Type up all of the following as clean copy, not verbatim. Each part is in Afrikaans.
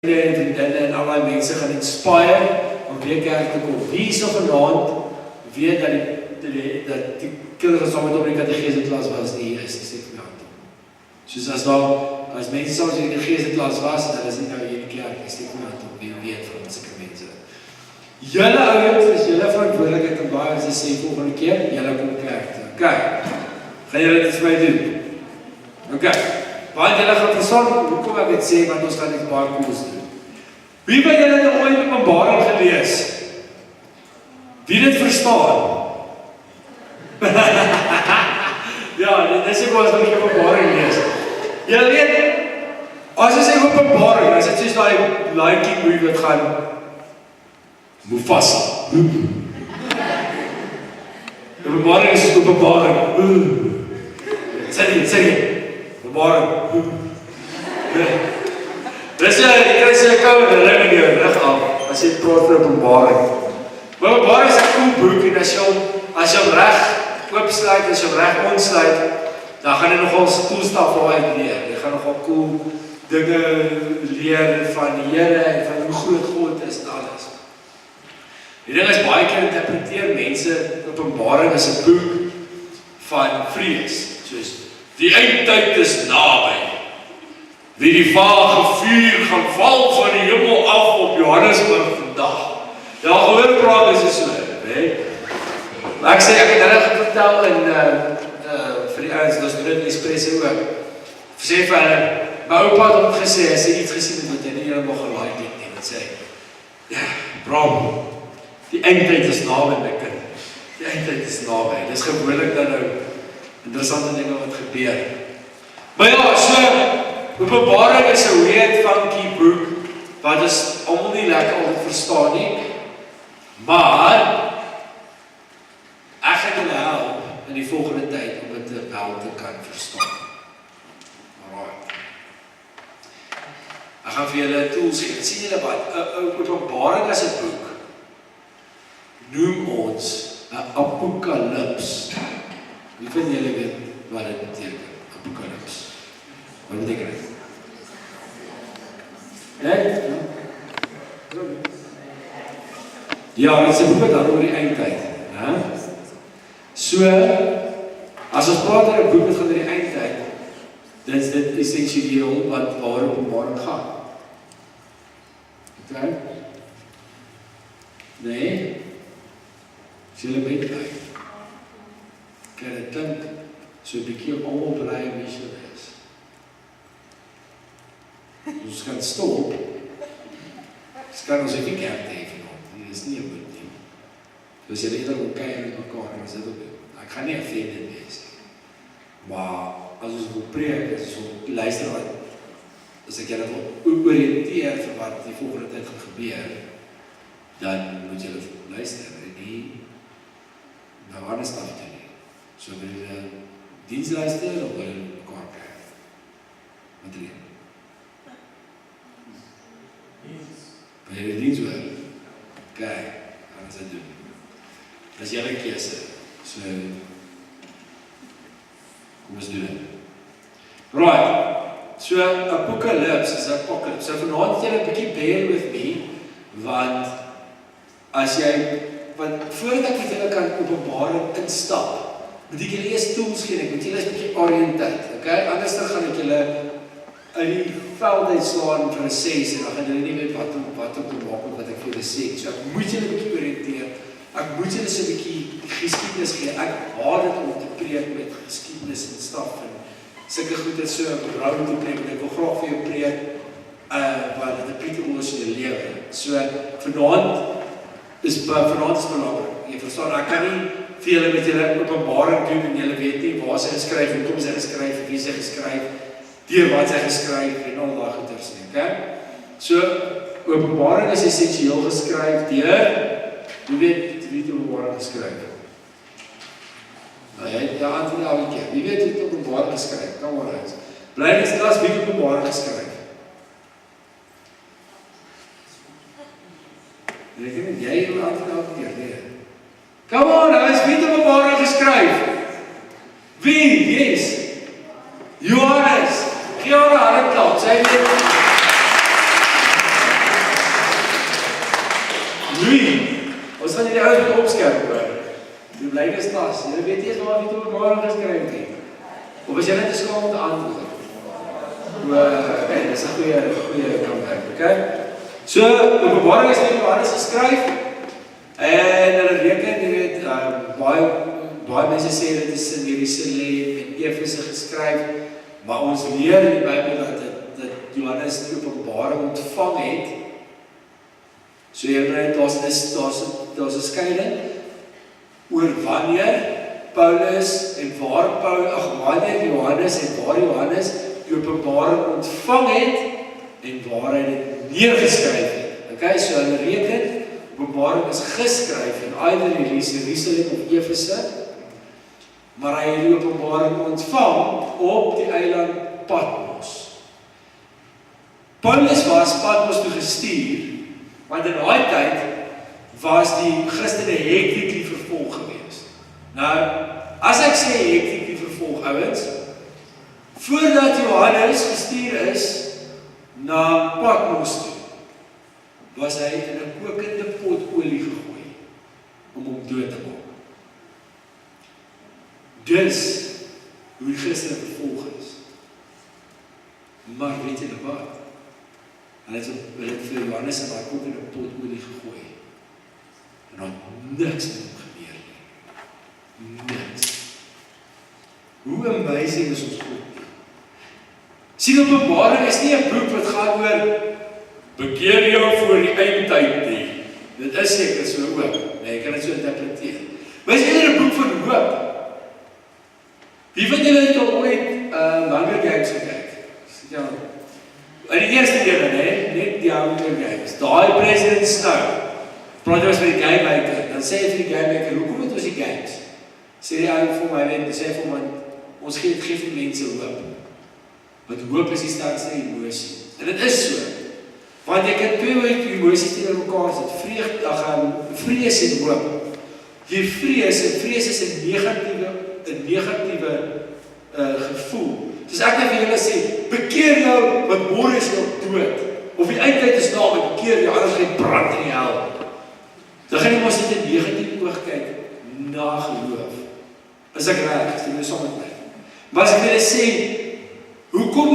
en vriendinne en allerlei mense gaan inspire om weer kerk te kom. Wie is nog vanaand weet dat die kinders wat met op die katechese klas was nie is, die sê vir my hand. Soos as mense soms in die katechese klas was, dan is nie nou hier in die kerk, die sê vir my hand, wie weet van ons sulke mense. Julle ouens is julle verantwoordelikheid en baie as jy sê volgende keer, julle kom kerk toe. Ok, gaan julle dit vir my doen? Ok. Want julle gaan verstaan, hoekom ek dit sê, want ons gaan dit baie koos doen. Wie van julle het ooit Openbaring gelees? Wie dit verstaan? Ja, dit is ek was nog nie Openbaring lees. Julle weet, as jy sê Openbaring, as dit soos die Lion King movie wat gaan, Mufasa. Openbaring is Openbaring. Sê nie. Openbaring. Dis jy kry sy kou en ring in jou rug af, as jy praat vir Openbaring. Maar Openbaring is 'n cool boek en as jy hom reg oopsluit, as jy hom reg ontsluit, dan gaan jy nogal cool stuff uit leer. Jy gaan nogal cool dinge leer van die Here en van hoe groot God is en alles. Die ding is baie keer interpreteer mense Openbaring as 'n boek van vrees, soos die eindtyd is naby. Wie die vage vuur gaan val van die hemel af op Johannesburg vandag. Ja, hoor praat is so, hè. Maar ek sê ek het hulle vertel en vir die ouens, ons doen dit in Espresso ook. Sê vir hulle, my oupa het hom gesê, as hy iets gesien het wat hy nie helemaal gelaai het nie, wat sê, ja, bro, die eindtyd is naby my kind. Die eindtyd is naby. Dis gewoonlik dan nou interessante dinge wat gebeur. Maar ja, so Openbaring is 'n weird funky boek wat is almal nie lekker om te verstaan nie. Maar ek gaan julle help in die volgende tyd om dit wel te kan verstaan. Alright. Ek gaan vir julle tools gee. Sien julle wat? Openbaring as 'n boek noem ons 'n apokalips. Wie van julle weet wat dit beteken? Apokalips. Wat beteken dit? Ja, dit is 'n boek dan oor die eindtyd. So, as ons praat oor 'n boek wat gaan oor die eindtyd, dan is dit essensieel waar Openbaring gaan. Okay? Nee? Is julle met my? Kan dit klink so 'n bietjie almal bly om hier te wees. Ons kan stop. Ons kan ons nie kerk hê vanaand. Dit is nie 'n goed ding. Dus jy eerder wil kyk met mekaar en sit op. Ek gaan nie offended wees nie. Maar as ons wil preek, as ons luister wat as ek julle wil oriënteer vir wat die volgende tyd gaan gebeur, dan moet julle luister en nie nou ander stap te doen. So wil jy diens luister of wil jy mekaar kyk? Wat doen jy? Wil jy die diens hoor? Kyk, gaan ons dit doen. Dat is julle keuse. So, kom ons doen dit. Right. So, Apocalypse is Apocalypse. So, vanaand het julle 'n bietjie bear with me, want voordat ek met julle kan Openbaring instap, moet ek julle eers tools gee, ek moet julle 'n bietjie oriënteer, okay? Anders dan gaan ek julle uit die veld uitslaan vir 'n ses en dan gaan julle nie weet wat om te maak met wat ek vir julle sê. So, ek moet julle 'n bietjie oriënteer. Ek moet julle so 'n bietjie geskiedenis gee. Ek haat dit om te preek met geskiedenis en staf en sulke goeie so rou te preek. Ek wil graag vir jou preek wat dit 'n Pieter is in jou lewe. So vanaand is belangrik. Jy verstaan, ek kan nie vir julle met julle Openbaring doen en julle weet nie waar sy geskryf en kom sy geskryf, wie sy geskryf, deur wat sy geskryf en al daai goeters nie, okay? So Openbaring is essensieel geskryf deur wie weet Openbaring geskryf? Nou jy het antwoord al 'n keer. Wie weet wie Openbaring geskryf? Kom maar uit. Bly net stil wie Openbaring geskryf. Jy het antwoord al 'n keer, nee. Kom on, hy is wie Openbaring geskryf. Wie? Yes. Johannes. Gee haar 'n klap. Sy weet van die ouens met opskerp hoor. Die blijde stas, jy weet eers waar jy Openbaring geskryf het. Of as jy net te skaam om te antwoord. Dis 'n goeie comeback, okay? So, Openbaring is in Johannes geskryf, en hulle reken, jy weet, baie mense sê dit is in Jerusalem en Efese geskryf, maar ons leer in die Bybel dat Johannes die Openbaring ontvang het. So jy weet, daar's 'n skeiding oor wanneer Paulus en wanneer Johannes en waar Johannes die Openbaring ontvang het en waar hy dit neergeskryf het. Okay, so hulle reken, Openbaring is geskryf in either Jerusalem of Efese, maar hy het die Openbaring ontvang op die eiland Patmos. Paulus was Patmos toe gestuur, want in daai tyd was die Christene hektiek vervolg gewees. Nou, as ek sê hektiek vervolg, ouens, voordat Johannes gestuur is na Patmos toe, was hy in 'n kokende pot olie gegooi om hom dood te maak. Dis hoe die Christene vervolg is. Maar weet julle wat? Hulle het vir Johannes in daai kokende pot olie gegooi. En daar het niks met hom gebeur nie. Niks. Hoe amazing is ons God? Sien, Openbaring is nie 'n boek wat gaan oor bekeer jou voor die eindtyd nie. Dit is seker so ook. Nee, jy kan dit so interpreteer. Maar is eerder 'n boek van hoop. Wie van julle het al ooit Hunger Games gekyk? Ja. In die eerste deel, net die Hunger Games. Daai President Snow. Praat ons met die gamemaker. Dan sê hy vir die gamemaker, hoekom het ons die games? Sê die ou vir my, sê vir my, ons gee vir mense hoop. Want hoop is die sterkste emosie. En dit is so. Want jy kan twee emosies teenoor mekaar sit. Vrees en hoop. Hier vrees is 'n negatiewe gevoel. Dus ek net vir julle sê, bekeer jou, want môre is jou dood. Of die eindtyd is naby, bekeer jou, anders gaan jy brand in die hel. Dan gaan jy mos net 'n negatiewe oog kyk na geloof. Is ek reg? Stem jy saam met my? Maar as ek wil sê, hoekom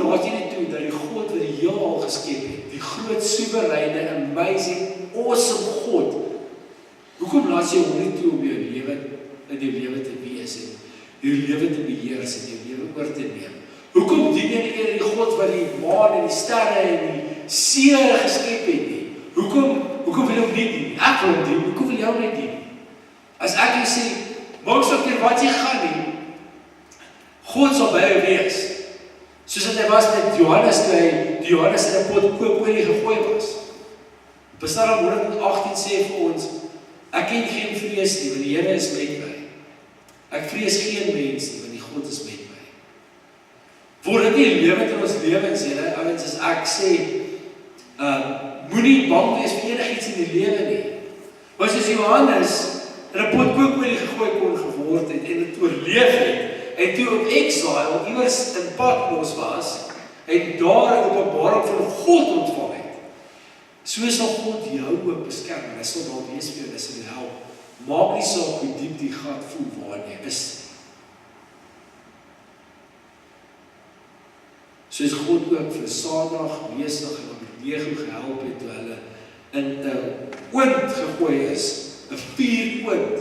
laat jy dit toe dat die God wat die heelal geskep het, die groot soewereine, amazing, awesome God, hoekom laat jy hom nie toe om jou lewe in jou lewe te wees en jou lewe te beheers en jou lewe oor te neem? Hoekom dien jy nie eerder die God wat die maan en die sterre en die see geskep het nie? Hoekom wil jy hom nie dien? Ek wil hom dien, hoekom wil jy hom nie dien? As ek jou sê, maak so keer wat jy gaan nie, God sal by jou wees. Soos dat hy was met Johannes, toe hy die Johannes in 'n pot kookolie gegooi was. Psalm 118 sê vir ons, ek ken geen vrees nie, want die Here is met my. Ek vrees geen mens nie, want die God is met my. Word dit nie lewend in ons lewens, julle ouens, as ek sê, moenie bang wees vir enigiets in die lewe nie. Want soos Johannes in 'n pot kookolie gegooi kon geword het en dit oorleef het, en toe op exile, iewers in Patmos was, en daar 'n openbaring van God ontvang het. So sal God jou ook beskerm, en hy sal daar wees vir jou, hy sal jou help. Maak nie saak hoe diep die gat voel waar jy is. Soos God ook vir Sadrag, Mesach en Abednego gehelp het, toe hulle in 'n oond gegooi is, 'n vuuroond.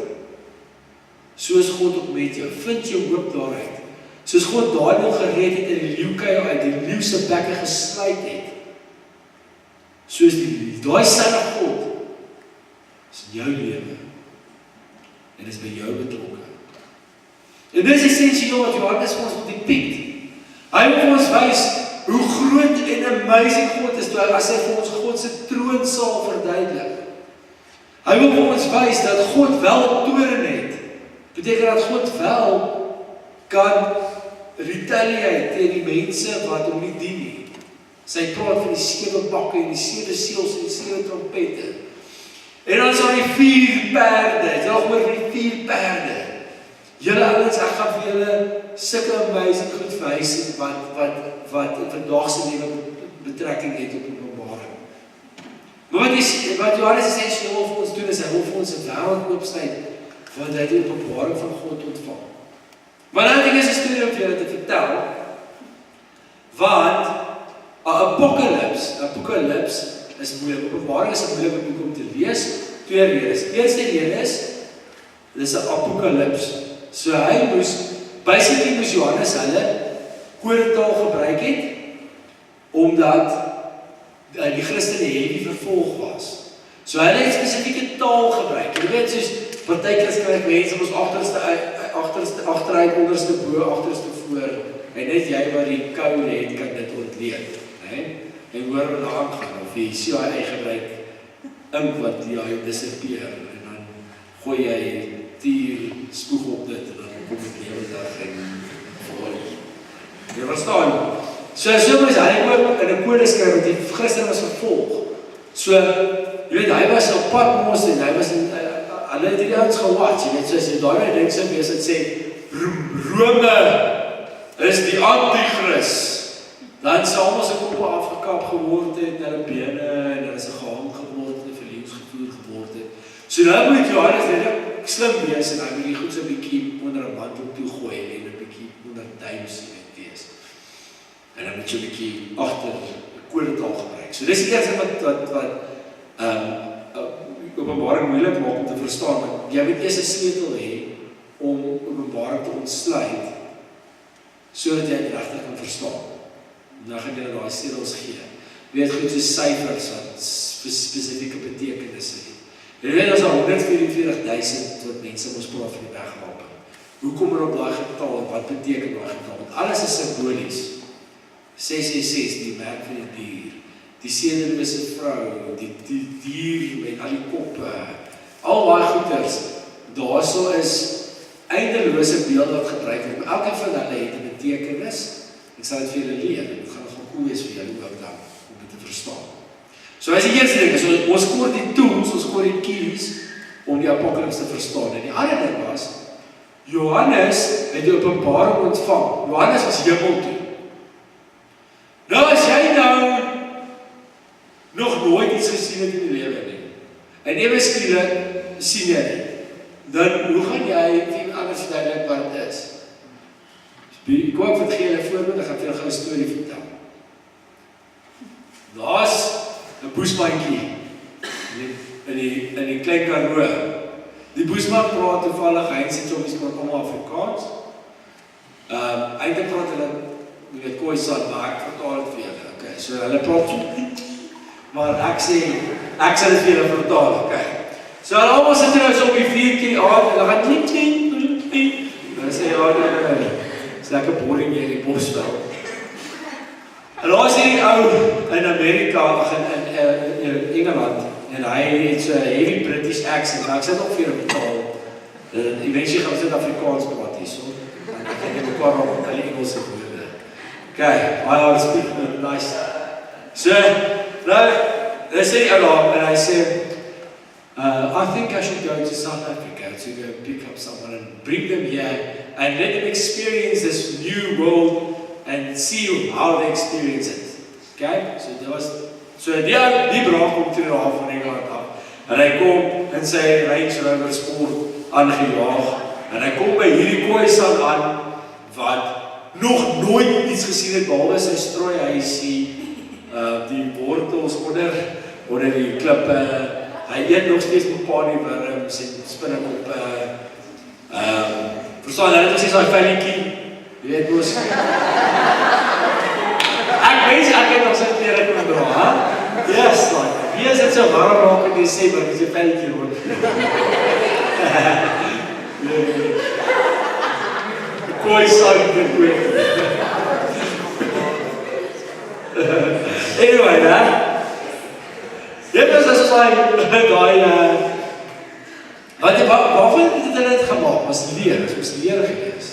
Soos God ook met jou, vind jou hoop daaruit. Soos God Daniël gered het in die leeukuil uit die leeu se bekke gesluit het. Soos daai selfe God is in jou lewe en is by jou betrokke. En dis essensieel wat Johannes vir ons op die piek. Hy wil vir ons wys hoe groot en amazing God is, as hy vir ons God se troonsaal verduidelik. Hy wil vir ons wys dat God wel toren het. Beteken dat God wel kan retaliate teen die mense wat hom nie dien nie. Sy praat van die 7 bakke en die 7 seels en die 7 trompette. En dan is daar die 4 perde. Jy het al gehoor van die 4 perde. Julle ouens, ek gaan vir julle sulke amazing goed wys wat in vandag se lewe betrekking het op Openbaring. Maar wat Johannes essensieel vir ons doen, is hy wil vir ons 'n wêreld oopsluit, want hy die openbaring van God ontvang. Maar nou het ek 'n storie om vir julle te vertel, want 'n apokalips is moeilik. Openbaring is 'n moeilike boek om te lees. Twee redes. Eerste rede is, dis 'n apokalips. So hy basically moes Johannes hulle kodetaal gebruik het, omdat die Christene heavy vervolg was. So hulle het spesifieke taal gebruik. Jy weet, soos partykeer skryf mense ons agteruit, onderste bo, agterste voor, en net jy wat die code het, kan dit ontleed. En hoor wat daar aangaan, of die CIA gebruik ink wat jy disappear, en dan gooi jy tier spoeg op dit, en dan kom dit lewendig en vol. Jy verstaan? So is hy ook in 'n kode skryf, want die Christen was vervolg. So, jy weet, hy was op pad mos, en hy was hulle het die ouens gewatch, jy weet, soos jy daarmee dink sy wees, het sê, Rome is die antichrist. Dan sal almal se koppe afgekap geword het, en hulle bene, en hulle is gehang geword, en verliefd gevoer geword het. So nou moet Johannes net slim wees, en hy moet die goed so 'n bietjie onder 'n mantel toe gooi, en 'n bietjie onder duims wees. En dan moet jy 'n bietjie agter kodetaal gebruik. So dis die eerste wat Openbaring moeilik maak om te verstaan, want jy moet eers 'n sleutel hê om Openbaring te ontsluit, sodat jy dit regtig kan verstaan. Dan gaan jy daai sleutels gee. Jy weet goed soos syfers wat spesifieke betekenisse het. Jy weet as 144,000 wat mense mos praat van die wegwapen. Hoe kom er op daai getal en wat beteken daai getal? Want alles is simbolies. 666, die merk van die dier. Die sedelose vrou, die dier met al die koppe, al daai goeders, daarso is eindelose beelde wat gebruik word. Elke van hulle het 'n betekenis. Ek sal dit vir julle leer. Dit gaan nogal cool wees vir julle ook dan om dit te verstaan. So as die eerste ding is, so, ons koor die tools, ons koor die keys om die apokalips te verstaan. En die ander ding was, Johannes het die openbaring ontvang. Johannes was hemel toe. Nou as jy nou nog nooit iets gesien het in die lewe nie, en ewe skielik sien jy dit, dan hoe gaan jy iemand anders verduidelik wat dit is? Ek hoop wat gee julle voorbeeld, ek gaan vir julle 'n storie vertel. Daar's 'n boesmandjie in die Klein Karoo. Die boesman praat toevallig, hy sê chommies praat almal Afrikaans. Eintlik praat hulle met die Khoisan, maar ek vertaal dit vir julle. Okay, so hulle praat, maar ek sal dit vir julle vertaal, okay. So hulle almal sit nou so op die vuurtjie aan, en hulle gaan klink. Hulle sê ja, is lekker boring hier in die bosveld. En daar is hierdie ou in Amerika, in Engeland, en hy het so 'n heavy British accent, maar ek sê nog vir hom vertaal. Eventually gaan ons dit Afrikaans praat hier, so. En ek het mekaar op hulle Engelse woorde. Okay, I speak nice. So, nou, hy sê ou en hy sê, I think I should go to South Africa to go pick up someone and bring them here and let them experience this new world and see how they experience it. Okay? So die braak kom toe daar van Engeland af. En hy kom in sy Range Rover Sport aangejaag. En hy kom by hierdie Khoisan aan wat nog nooit iets gesien het behalwe sy strooihuisie, die wortels onder die klippe. Hy eet nog steeds bepaal die wurms en spinnekoppe. Verstaan, hy het ons daai velletjie. Jy weet mos. Ek het ons het klere kon dra, hè? Yes, like. Wie is dit so warm raak in Desember, dis 'n velletjie hoor. Khoisan dit goed. Anyway, né? Dit is as daai waarvan het hulle dit gemaak? Was leer, dit was leer gewees.